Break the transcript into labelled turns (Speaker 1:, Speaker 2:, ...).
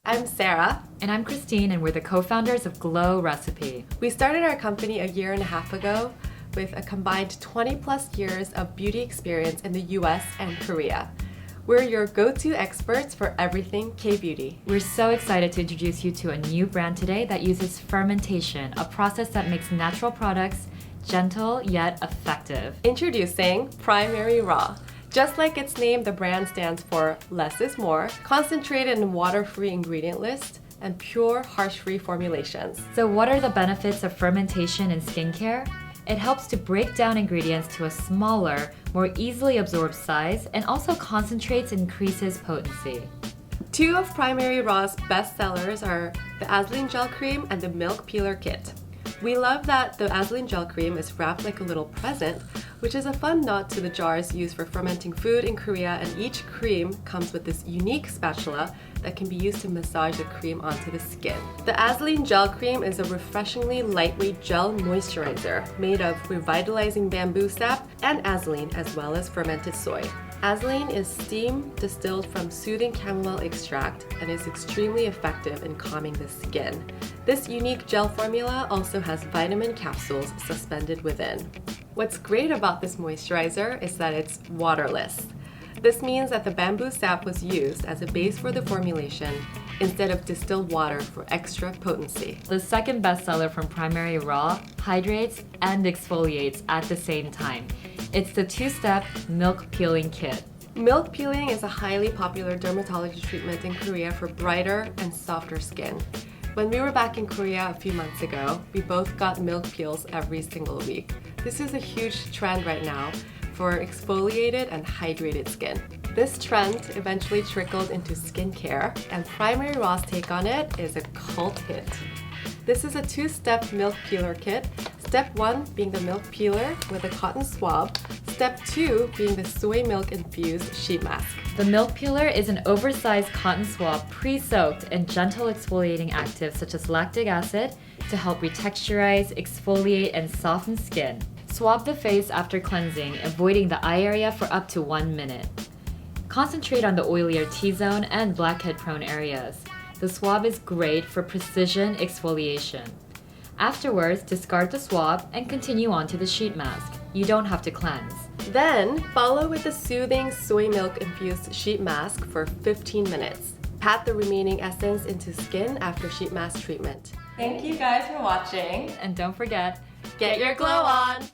Speaker 1: I'm Sarah.
Speaker 2: And I'm Christine, and we're the co-founders of Glow Recipe.
Speaker 1: We started our company a year and a half ago with a combined 20 plus years of beauty experience in the US and Korea. We're your go-to experts for everything K-beauty.
Speaker 2: We're so excited to introduce you to a new brand today that uses fermentation, a process that makes natural products gentle yet effective.
Speaker 1: Introducing Primary Raw. Just like its name, the brand stands for less is more, concentrated and water-free ingredient list, and pure harsh-free formulations.
Speaker 2: So what are the benefits of fermentation in skincare? It helps to break down ingredients to a smaller, more easily absorbed size, and also concentrates and increases potency.
Speaker 1: Two of Primary Raw's best sellers are the Azelene Gel Cream and the Milk Peeler Kit. We love that the Azelene Gel Cream is wrapped like a little present, which is a fun nod to the jars used for fermenting food in Korea, and each cream comes with this unique spatula that can be used to massage the cream onto the skin. The Azelene Gel Cream is a refreshingly lightweight gel moisturizer made of revitalizing bamboo sap and Azelene as well as fermented soy. Azelene is steam distilled from soothing chamomile extract and is extremely effective in calming the skin. This unique gel formula also has vitamin capsules suspended within. What's great about this moisturizer is that it's waterless. This means that the bamboo sap was used as a base for the formulation instead of distilled water for extra potency.
Speaker 2: The second bestseller from Primary Raw hydrates and exfoliates at the same time. It's the two-step milk peeling kit.
Speaker 1: Milk peeling is a highly popular dermatology treatment in Korea for brighter and softer skin. When we were back in Korea a few months ago, we both got milk peels every single week. This is a huge trend right now for exfoliated and hydrated skin. This trend eventually trickled into skincare, and Primary Raw's take on it is a cult hit. This is a two-step milk peeler kit. Step 1 being the milk peeler with a cotton swab. Step 2 being the soy milk infused sheet mask.
Speaker 2: The milk peeler is an oversized cotton swab pre-soaked in gentle exfoliating actives such as lactic acid to help retexturize, exfoliate, and soften skin. Swab the face after cleansing, avoiding the eye area for up to 1 minute. Concentrate on the oilier T-zone and blackhead-prone areas. The swab is great for precision exfoliation. Afterwards, discard the swab and continue on to the sheet mask. You don't have to cleanse.
Speaker 1: Then, follow with the soothing soy milk infused sheet mask for 15 minutes. Pat the remaining essence into skin after sheet mask treatment. Thank you guys for watching.
Speaker 2: And don't forget,
Speaker 1: Get your glow on!